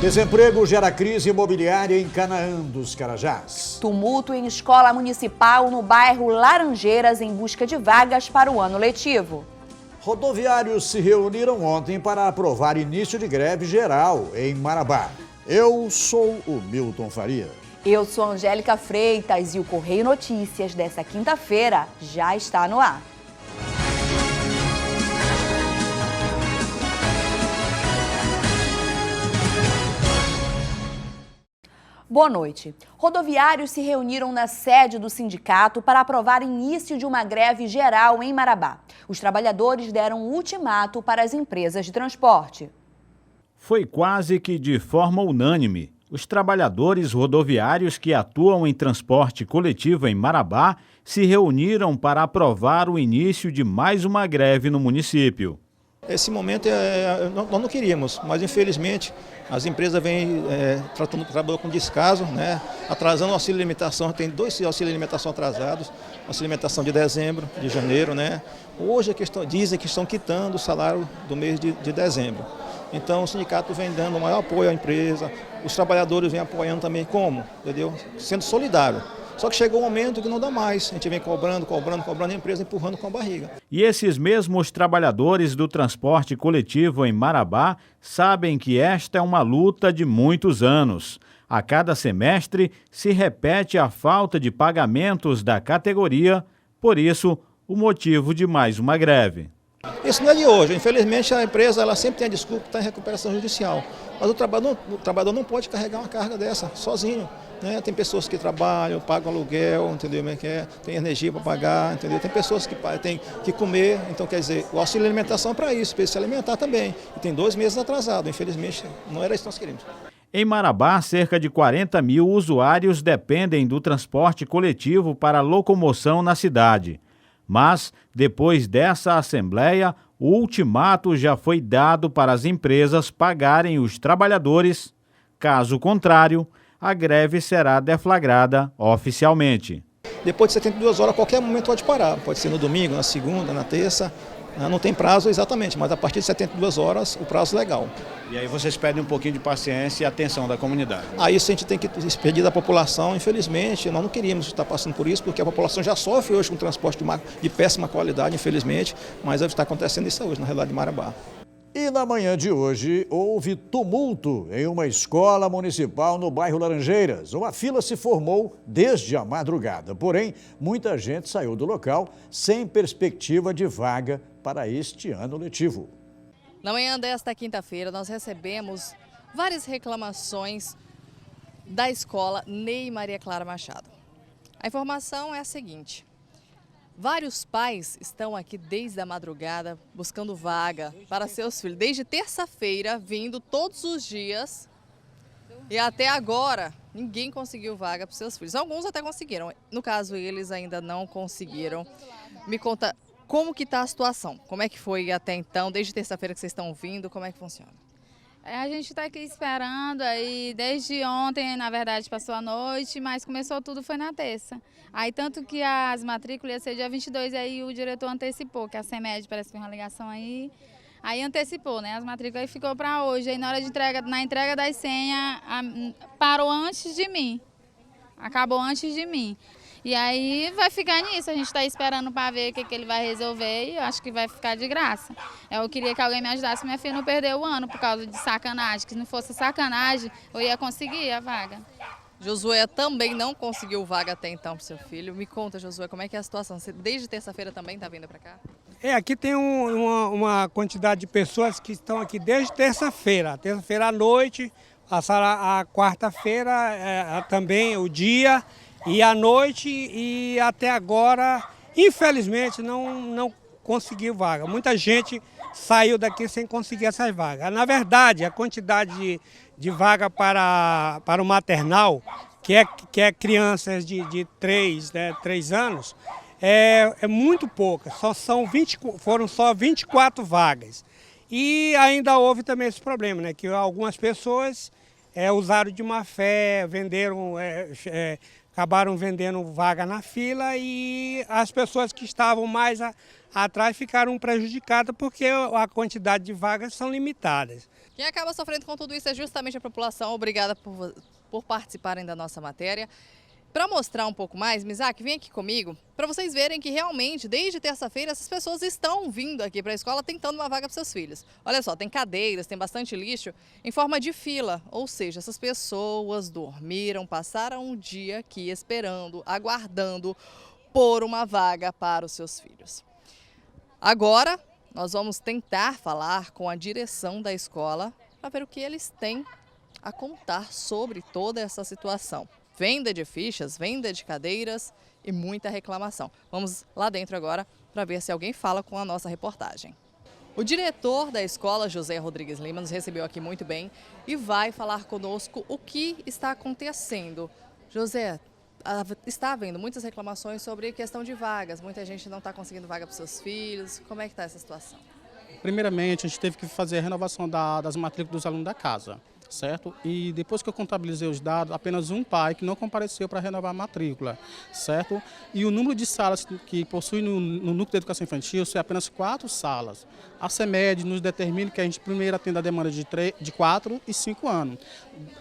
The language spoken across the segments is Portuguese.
Desemprego gera crise imobiliária em Canaã dos Carajás. Tumulto em escola municipal no bairro Laranjeiras em busca de vagas para o ano letivo. Rodoviários se reuniram ontem para aprovar início de greve geral em Marabá. Eu sou o Milton Faria. Eu sou Angélica Freitas e o Correio Notícias desta quinta-feira já está no ar. Boa noite. Rodoviários se reuniram na sede do sindicato para aprovar início de uma greve geral em Marabá. Os trabalhadores deram um ultimato para as empresas de transporte. Foi quase que de forma unânime. Os trabalhadores rodoviários que atuam em transporte coletivo em Marabá se reuniram para aprovar o início de mais uma greve no município. Esse momento nós não queríamos, mas infelizmente as empresas vêm tratando o trabalhador com descaso, né? Atrasando o auxílio alimentação. Tem 2 auxílios alimentação atrasados, auxílio alimentação de dezembro, de janeiro, né? Hoje dizem que estão quitando o salário do mês de dezembro. Então o sindicato vem dando o maior apoio à empresa, os trabalhadores vêm apoiando também como, entendeu? Sendo solidário. Só que chegou um momento que não dá mais, a gente vem cobrando e a empresa empurrando com a barriga. E esses mesmos trabalhadores do transporte coletivo em Marabá sabem que esta é uma luta de muitos anos. A cada semestre se repete a falta de pagamentos da categoria, por isso o motivo de mais uma greve. Isso não é de hoje, infelizmente a empresa ela sempre tem a desculpa que está em recuperação judicial, mas o trabalhador não pode carregar uma carga dessa sozinho. Né? Tem pessoas que trabalham, pagam aluguel, entendeu? Tem energia para pagar, entendeu? Tem pessoas que têm que comer, então quer dizer, o auxílio alimentação é para isso, para se alimentar também. E tem 2 meses atrasado, infelizmente não era isso que nós queríamos. Em Marabá, cerca de 40 mil usuários dependem do transporte coletivo para locomoção na cidade. Mas, depois dessa assembleia, o ultimato já foi dado para as empresas pagarem os trabalhadores. Caso contrário, a greve será deflagrada oficialmente. Depois de 72 horas, a qualquer momento pode parar. Pode ser no domingo, na segunda, na terça. Não tem prazo exatamente, mas a partir de 72 horas, o prazo legal. E aí vocês pedem um pouquinho de paciência e atenção da comunidade. Aí isso a gente tem que pedir da população, infelizmente. Nós não queríamos estar passando por isso, porque a população já sofre hoje com transporte de péssima qualidade, infelizmente. Mas está acontecendo isso hoje, na realidade de Marabá. E na manhã de hoje, houve tumulto em uma escola municipal no bairro Laranjeiras. Uma fila se formou desde a madrugada, porém, muita gente saiu do local sem perspectiva de vaga para este ano letivo. Na manhã desta quinta-feira, nós recebemos várias reclamações da escola Ney Maria Clara Machado. A informação é a seguinte: vários pais estão aqui desde a madrugada buscando vaga para seus filhos. Desde terça-feira, vindo todos os dias e até agora ninguém conseguiu vaga para seus filhos. Alguns até conseguiram, no caso eles ainda não conseguiram. Me conta como que está a situação, como é que foi até então, desde terça-feira que vocês estão vindo, como é que funciona? A gente está aqui esperando, aí desde ontem, na verdade, passou a noite, mas começou tudo foi na terça. Aí tanto que as matrículas iam ser dia 22, aí o diretor antecipou, que a CEMED parece que foi uma ligação aí antecipou, né, as matrículas, aí ficou para hoje. Aí na hora de na entrega das senhas, parou antes de mim, acabou antes de mim. E aí vai ficar nisso, a gente está esperando para ver o que ele vai resolver e eu acho que vai ficar de graça. Eu queria que alguém me ajudasse, minha filha não perder o ano por causa de sacanagem, que se não fosse sacanagem eu ia conseguir a vaga. Josué também não conseguiu vaga até então para o seu filho. Me conta, Josué, como é que é a situação? Você desde terça-feira também está vindo para cá? Aqui tem uma quantidade de pessoas que estão aqui desde terça-feira. Terça-feira à noite, a quarta-feira também o dia e à noite, e até agora, infelizmente, não conseguiu vaga. Muita gente saiu daqui sem conseguir essas vagas. Na verdade, a quantidade de vaga para o maternal, que é crianças de 3 anos, é muito pouca. Foram só 24 vagas. E ainda houve também esse problema, né, que algumas pessoas usaram de má fé, venderam acabaram vendendo vaga na fila e as pessoas que estavam mais atrás ficaram prejudicadas porque a quantidade de vagas são limitadas. Quem acaba sofrendo com tudo isso é justamente a população. Obrigada por participarem da nossa matéria. Para mostrar um pouco mais, Mizaki, vem aqui comigo, para vocês verem que realmente, desde terça-feira, essas pessoas estão vindo aqui para a escola tentando uma vaga para seus filhos. Olha só, tem cadeiras, tem bastante lixo em forma de fila, ou seja, essas pessoas dormiram, passaram um dia aqui esperando, aguardando por uma vaga para os seus filhos. Agora, nós vamos tentar falar com a direção da escola para ver o que eles têm a contar sobre toda essa situação. Venda de fichas, venda de cadeiras e muita reclamação. Vamos lá dentro agora para ver se alguém fala com a nossa reportagem. O diretor da escola, José Rodrigues Lima, nos recebeu aqui muito bem e vai falar conosco o que está acontecendo. José, está havendo muitas reclamações sobre questão de vagas. Muita gente não está conseguindo vaga para os seus filhos. Como é que está essa situação? Primeiramente, a gente teve que fazer a renovação das matrículas dos alunos da casa, certo? E depois que eu contabilizei os dados, apenas um pai que não compareceu para renovar a matrícula, certo? E o número de salas que possui no núcleo de educação infantil são apenas 4 salas. A CEMED nos determina que a gente primeiro atenda a demanda de 4 e 5 anos.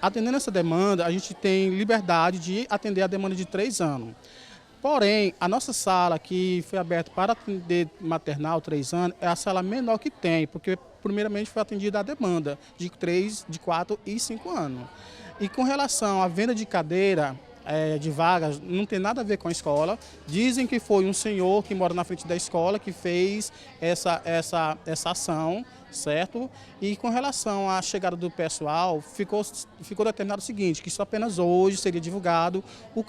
Atendendo essa demanda, a gente tem liberdade de atender a demanda de 3 anos. Porém, a nossa sala que foi aberta para atender maternal 3 anos é a sala menor que tem, porque primeiramente foi atendida a demanda de 3, de 4 e 5 anos. E com relação à venda de cadeira, de vagas, não tem nada a ver com a escola. Dizem que foi um senhor que mora na frente da escola que fez essa ação, certo? E com relação à chegada do pessoal, ficou determinado o seguinte, que só apenas hoje seria divulgado o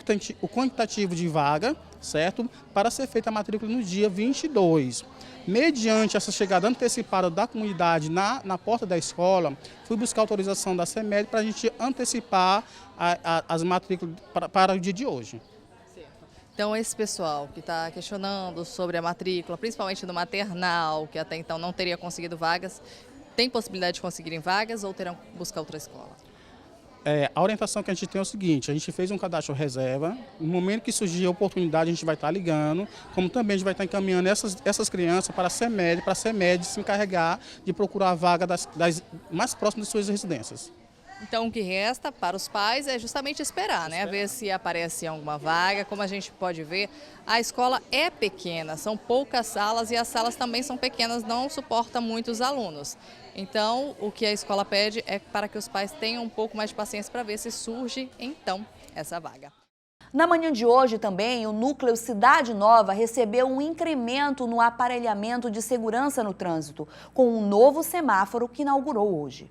quantitativo de vaga, certo? Para ser feita a matrícula no dia 22. Mediante essa chegada antecipada da comunidade na porta da escola, fui buscar autorização da CEMED para a gente antecipar as matrículas para o dia de hoje. Então, esse pessoal que está questionando sobre a matrícula, principalmente no maternal, que até então não teria conseguido vagas, tem possibilidade de conseguirem vagas ou terão que buscar outra escola? A orientação que a gente tem é o seguinte, a gente fez um cadastro reserva, no momento que surgir a oportunidade a gente vai estar ligando, como também a gente vai estar encaminhando essas crianças para a CEMED se encarregar de procurar a vaga das mais próximas de suas residências. Então, o que resta para os pais é justamente esperar, né? Ver se aparece alguma vaga. Como a gente pode ver, a escola é pequena, são poucas salas e as salas também são pequenas, não suportam muitos alunos. Então, o que a escola pede é para que os pais tenham um pouco mais de paciência para ver se surge, então, essa vaga. Na manhã de hoje também, o Núcleo Cidade Nova recebeu um incremento no aparelhamento de segurança no trânsito, com um novo semáforo que inaugurou hoje.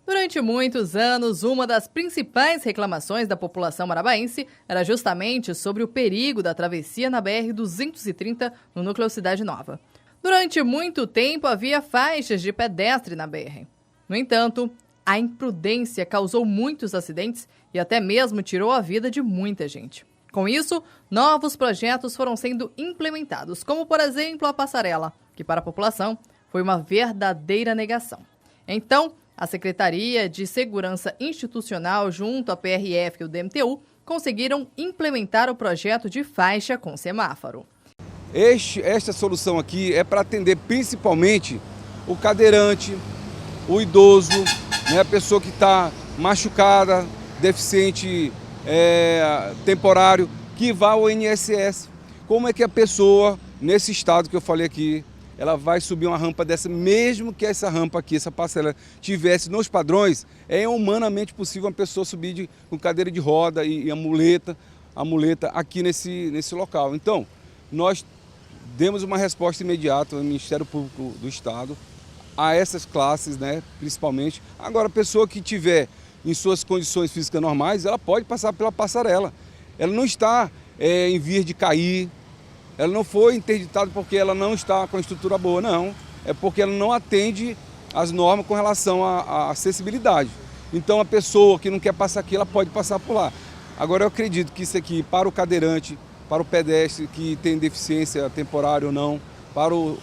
Durante muitos anos, uma das principais reclamações da população marabaense era justamente sobre o perigo da travessia na BR-230 no Núcleo Cidade Nova. Durante muito tempo, havia faixas de pedestre na BR. No entanto, a imprudência causou muitos acidentes e até mesmo tirou a vida de muita gente. Com isso, novos projetos foram sendo implementados, como, por exemplo, a passarela, que para a população foi uma verdadeira negação. Então, a Secretaria de Segurança Institucional, junto à PRF e o DMTU, conseguiram implementar o projeto de faixa com semáforo. Esta solução aqui é para atender principalmente o cadeirante, o idoso, né, a pessoa que está machucada, deficiente temporário, que vai ao INSS. Como é que a pessoa, nesse estado que eu falei aqui, ela vai subir uma rampa dessa, mesmo que essa rampa aqui, essa parcela, tivesse nos padrões, é humanamente possível uma pessoa subir com cadeira de roda e a muleta aqui nesse local. Então, nós demos uma resposta imediata ao Ministério Público do Estado, a essas classes, né, principalmente. Agora, a pessoa que tiver em suas condições físicas normais, ela pode passar pela passarela. Ela não está em vias de cair, ela não foi interditada porque ela não está com a estrutura boa, não. É porque ela não atende às normas com relação à acessibilidade. Então, a pessoa que não quer passar aqui, ela pode passar por lá. Agora, eu acredito que isso aqui, para o cadeirante, para o pedestre que tem deficiência temporária ou não, para o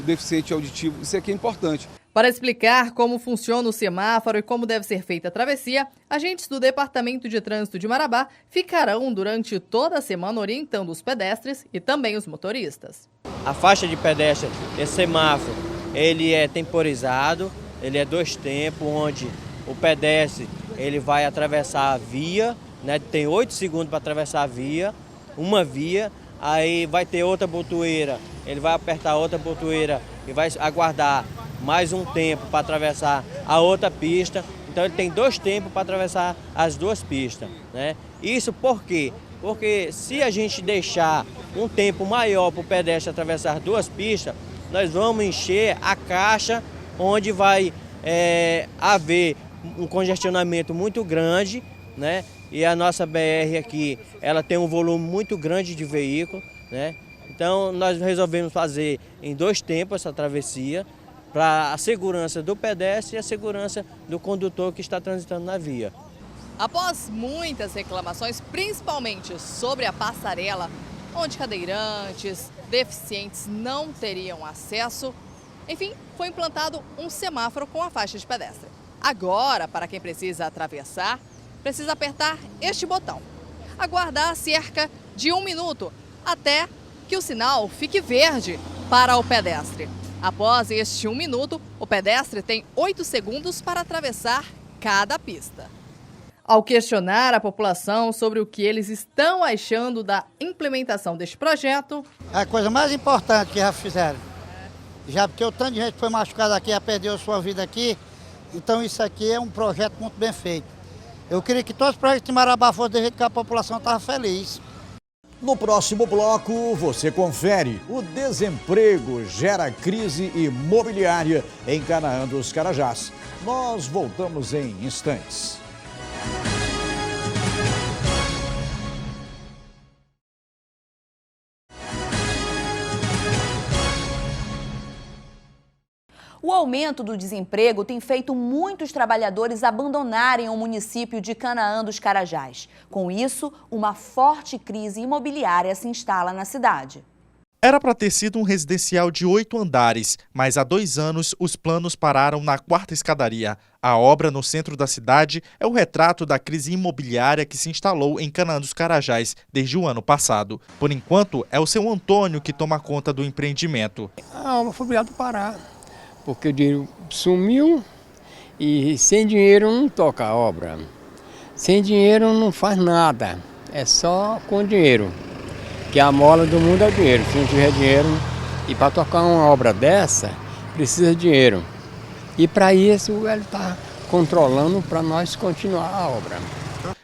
deficiente auditivo, isso aqui é importante. Para explicar como funciona o semáforo e como deve ser feita a travessia, agentes do Departamento de Trânsito de Marabá ficarão durante toda a semana orientando os pedestres e também os motoristas. A faixa de pedestre, esse semáforo, ele é temporizado, ele é 2 tempos, onde o pedestre ele vai atravessar a via, né, tem 8 segundos para atravessar a via, uma via, aí vai ter outra botoeira, ele vai apertar outra botoeira e vai aguardar mais um tempo para atravessar a outra pista. Então ele tem 2 tempos para atravessar as 2 pistas, né? Isso por quê? Porque se a gente deixar um tempo maior para o pedestre atravessar as 2 pistas, nós vamos encher a caixa onde vai haver um congestionamento muito grande, né? E a nossa BR aqui, ela tem um volume muito grande de veículos, né? Então nós resolvemos fazer em 2 tempos essa travessia, para a segurança do pedestre e a segurança do condutor que está transitando na via. Após muitas reclamações, principalmente sobre a passarela, onde cadeirantes, deficientes não teriam acesso, enfim, foi implantado um semáforo com a faixa de pedestre. Agora, para quem precisa atravessar, precisa apertar este botão. Aguardar cerca de 1 minuto até que o sinal fique verde para o pedestre. Após este 1 minuto, o pedestre tem 8 segundos para atravessar cada pista. Ao questionar a população sobre o que eles estão achando da implementação deste projeto... É a coisa mais importante que já fizeram. Já porque o tanto de gente que foi machucada aqui, já perdeu a sua vida aqui, então isso aqui é um projeto muito bem feito. Eu queria que todos os projetos de Marabá fossem do jeito que a população estava feliz. No próximo bloco, você confere: o desemprego gera crise imobiliária em Canaã dos Carajás. Nós voltamos em instantes. O aumento do desemprego tem feito muitos trabalhadores abandonarem o município de Canaã dos Carajás. Com isso, uma forte crise imobiliária se instala na cidade. Era para ter sido um residencial de 8 andares, mas há 2 anos os planos pararam na 4ª escadaria. A obra no centro da cidade é o retrato da crise imobiliária que se instalou em Canaã dos Carajás desde o ano passado. Por enquanto, é o seu Antônio que toma conta do empreendimento. A obra foi obrigada a parar, porque o dinheiro sumiu e sem dinheiro não toca a obra. Sem dinheiro não faz nada, é só com dinheiro. Que a mola do mundo é o dinheiro. Se não tiver dinheiro, e para tocar uma obra dessa, precisa de dinheiro. E para isso ele está controlando para nós continuar a obra.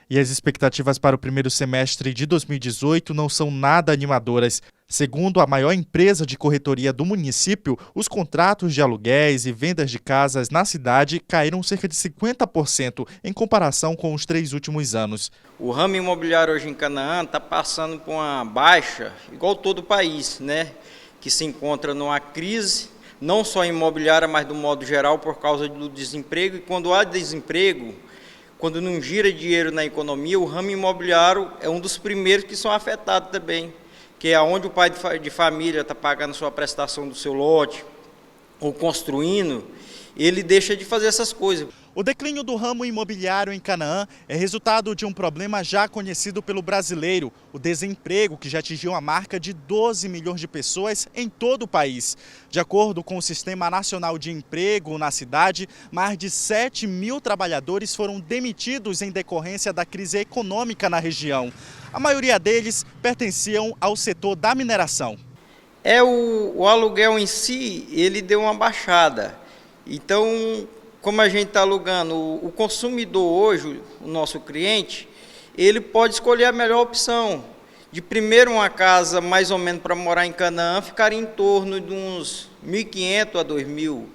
E as expectativas para o primeiro semestre de 2018 não são nada animadoras. Segundo a maior empresa de corretoria do município, os contratos de aluguéis e vendas de casas na cidade caíram cerca de 50% em comparação com os 3 últimos anos. O ramo imobiliário hoje em Canaã está passando por uma baixa, igual todo o país, né? Que se encontra numa crise, não só imobiliária, mas do modo geral, por causa do desemprego. E quando há desemprego, quando não gira dinheiro na economia, o ramo imobiliário é um dos primeiros que são afetados também. Que é onde o pai de família está pagando sua prestação do seu lote, ou construindo, ele deixa de fazer essas coisas. O declínio do ramo imobiliário em Canaã é resultado de um problema já conhecido pelo brasileiro, o desemprego, que já atingiu a marca de 12 milhões de pessoas em todo o país. De acordo com o Sistema Nacional de Emprego na cidade, mais de 7 mil trabalhadores foram demitidos em decorrência da crise econômica na região. A maioria deles pertenciam ao setor da mineração. O aluguel em si, ele deu uma baixada. Então, como a gente está alugando, o consumidor hoje, o nosso cliente, ele pode escolher a melhor opção. De primeiro uma casa mais ou menos para morar em Canaã, ficaria em torno de uns 1.500 a 2.000.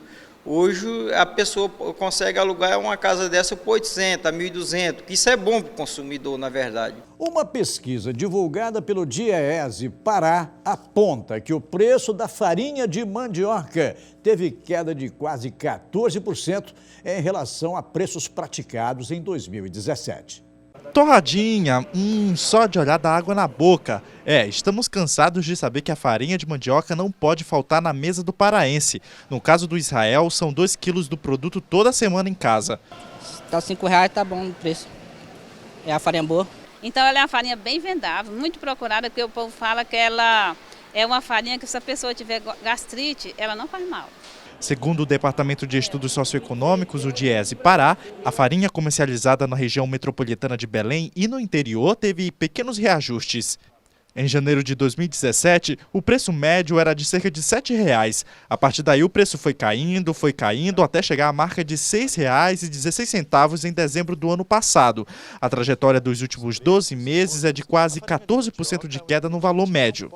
Hoje a pessoa consegue alugar uma casa dessa por 800 a 1.200, que isso é bom para o consumidor, na verdade. Uma pesquisa divulgada pelo DIEESE Pará aponta que o preço da farinha de mandioca teve queda de quase 14% em relação a preços praticados em 2017. Torradinha, só de olhar dá água na boca. Estamos cansados de saber que a farinha de mandioca não pode faltar na mesa do paraense. No caso do Israel, são 2 quilos do produto toda semana em casa. Tá R$5, tá bom o preço. É a farinha boa. Então ela é uma farinha bem vendável, muito procurada, porque o povo fala que ela é uma farinha que se a pessoa tiver gastrite, ela não faz mal. Segundo o Departamento de Estudos Socioeconômicos, o DIESE Pará, a farinha comercializada na região metropolitana de Belém e no interior teve pequenos reajustes. Em janeiro de 2017, o preço médio era de cerca de R$ 7,00. A partir daí o preço foi caindo até chegar à marca de R$ 6,16 em dezembro do ano passado. A trajetória dos últimos 12 meses é de quase 14% de queda no valor médio.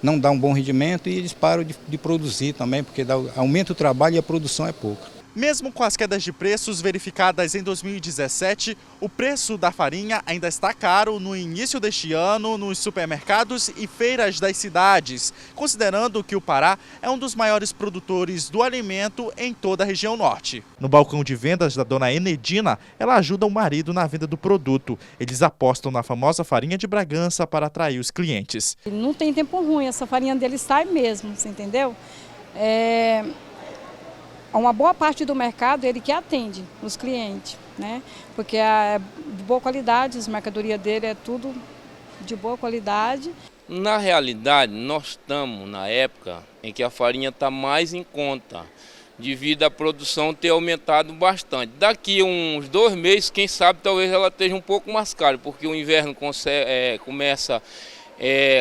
Não dá um bom rendimento e eles param de produzir também, porque aumenta o trabalho e a produção é pouca. Mesmo com as quedas de preços verificadas em 2017, o preço da farinha ainda está caro no início deste ano nos supermercados e feiras das cidades, considerando que o Pará é um dos maiores produtores do alimento em toda a região norte. No balcão de vendas da dona Enedina, ela ajuda o marido na venda do produto. Eles apostam na famosa farinha de Bragança para atrair os clientes. Não tem tempo ruim, essa farinha dele sai mesmo, você entendeu? Uma boa parte do mercado ele que atende os clientes, né? Porque é de boa qualidade, as mercadorias dele é tudo de boa qualidade. Na realidade, nós estamos na época em que a farinha está mais em conta, devido à produção ter aumentado bastante. Daqui uns 2 meses, quem sabe, talvez ela esteja um pouco mais cara, porque o inverno começa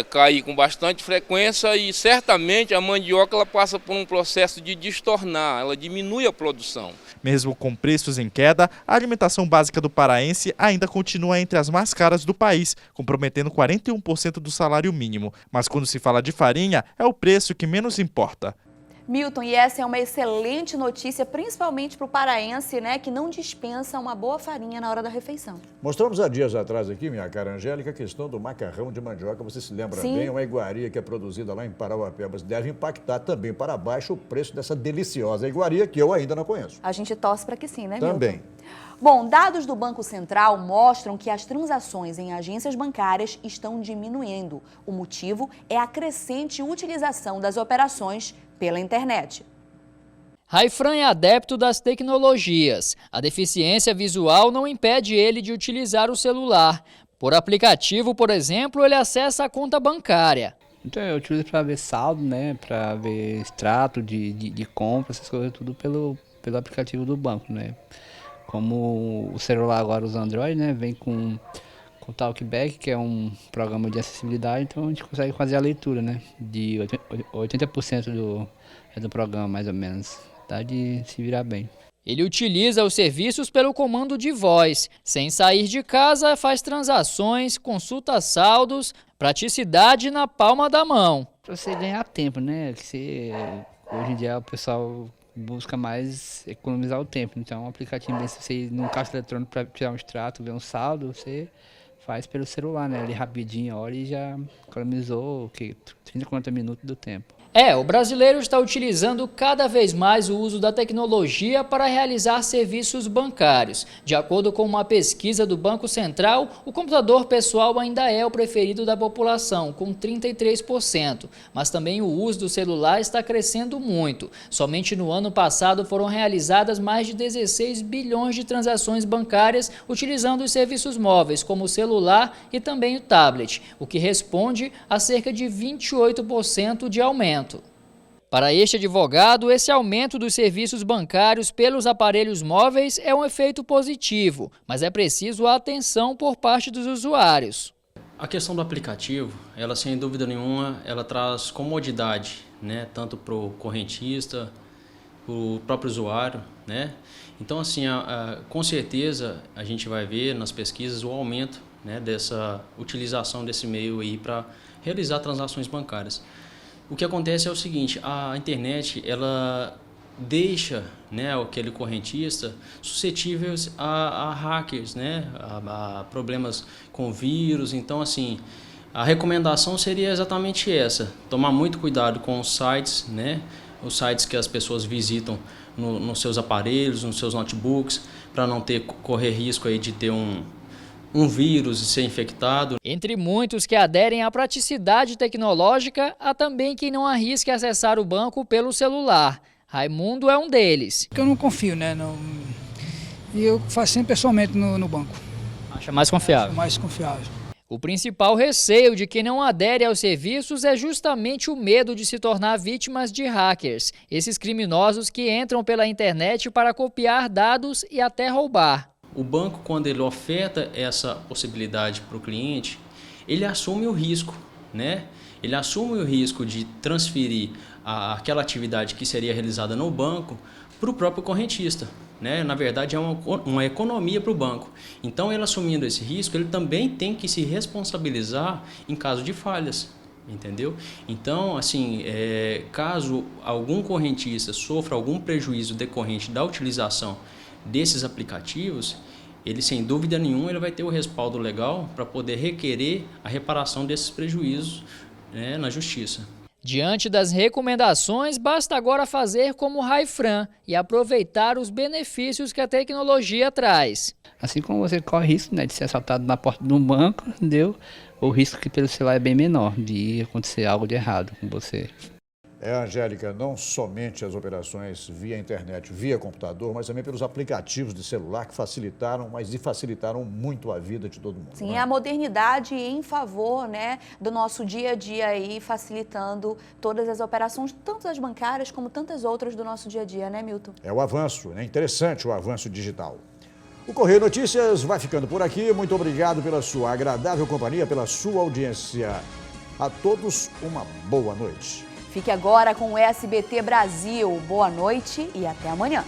cair com bastante frequência e certamente a mandioca ela passa por um processo de destornar, ela diminui a produção. Mesmo com preços em queda, a alimentação básica do paraense ainda continua entre as mais caras do país, comprometendo 41% do salário mínimo. Mas quando se fala de farinha, é o preço que menos importa. Milton, e essa é uma excelente notícia, principalmente para o paraense, né, que não dispensa uma boa farinha na hora da refeição. Mostramos há dias atrás aqui, minha cara Angélica, a questão do macarrão de mandioca. Você se lembra Sim. bem, uma iguaria que é produzida lá em Parauapebas. Deve impactar também para baixo o preço dessa deliciosa iguaria, que eu ainda não conheço. A gente torce para que sim, né, Milton? Também. Bom, dados do Banco Central mostram que as transações em agências bancárias estão diminuindo. O motivo é a crescente utilização das operações pela internet. Raifran é adepto das tecnologias. A deficiência visual não impede ele de utilizar o celular. Por aplicativo, por exemplo, ele acessa a conta bancária. Então eu utilizo para ver saldo, né, para ver extrato de compra, essas coisas tudo pelo aplicativo do banco, né. Como o celular agora, os Android, né, vem com Talkback, que é um programa de acessibilidade, então a gente consegue fazer a leitura, né, de 80% do programa, mais ou menos. Dá de se virar bem. Ele utiliza os serviços pelo comando de voz. Sem sair de casa, faz transações, consulta saldos, praticidade na palma da mão. Para você ganhar tempo, né, que hoje em dia o pessoal busca mais economizar o tempo. Então, um aplicativo desse, você ir num caixa eletrônico para tirar um extrato, ver um saldo, você faz pelo celular, né? Ali rapidinho, olha e já economizou 30, 40 minutos do tempo. O brasileiro está utilizando cada vez mais o uso da tecnologia para realizar serviços bancários. De acordo com uma pesquisa do Banco Central, o computador pessoal ainda é o preferido da população, com 33%. Mas também o uso do celular está crescendo muito. Somente no ano passado foram realizadas mais de 16 bilhões de transações bancárias utilizando os serviços móveis, como o celular e também o tablet, o que responde a cerca de 28% de aumento. Para este advogado, esse aumento dos serviços bancários pelos aparelhos móveis é um efeito positivo, mas é preciso a atenção por parte dos usuários. A questão do aplicativo, ela sem dúvida nenhuma, ela traz comodidade, né, tanto para o correntista, para o próprio usuário, né? Então, assim, com certeza a gente vai ver nas pesquisas o aumento, né, dessa utilização desse meio aí para realizar transações bancárias. O que acontece é o seguinte, a internet ela deixa, né, aquele correntista suscetível a hackers, né, a problemas com vírus. Então, assim, a recomendação seria exatamente essa: tomar muito cuidado com os sites, né, os sites que as pessoas visitam nos seus aparelhos, nos seus notebooks, para não correr risco aí de ter um vírus e ser infectado. Entre muitos que aderem à praticidade tecnológica, há também quem não arrisque acessar o banco pelo celular. Raimundo é um deles. Eu não confio, né? E eu faço sempre pessoalmente no banco. Acha mais confiável? Mais confiável. O principal receio de quem não adere aos serviços é justamente o medo de se tornar vítimas de hackers, esses criminosos que entram pela internet para copiar dados e até roubar. O banco, quando ele oferta essa possibilidade para o cliente, ele assume o risco, né? Ele assume o risco de transferir aquela atividade que seria realizada no banco para o próprio correntista. Né? Na verdade, é uma economia para o banco. Então, ele assumindo esse risco, ele também tem que se responsabilizar em caso de falhas, entendeu? Então, assim, caso algum correntista sofra algum prejuízo decorrente da utilização desses aplicativos, ele, sem dúvida nenhuma, ele vai ter o respaldo legal para poder requerer a reparação desses prejuízos, né, na justiça. Diante das recomendações, basta agora fazer como Raifran e aproveitar os benefícios que a tecnologia traz. Assim como você corre risco, né, de ser assaltado na porta de um banco, entendeu? O risco que pelo celular é bem menor de acontecer algo de errado com você. Angélica, não somente as operações via internet, via computador, mas também pelos aplicativos de celular que facilitaram, facilitaram muito a vida de todo mundo. Sim, né? A modernidade em favor, né, do nosso dia a dia aí, facilitando todas as operações, tanto as bancárias como tantas outras do nosso dia a dia, né, Milton? É o avanço, né? Interessante o avanço digital. O Correio Notícias vai ficando por aqui. Muito obrigado pela sua agradável companhia, pela sua audiência. A todos, uma boa noite. Fique agora com o SBT Brasil. Boa noite e até amanhã.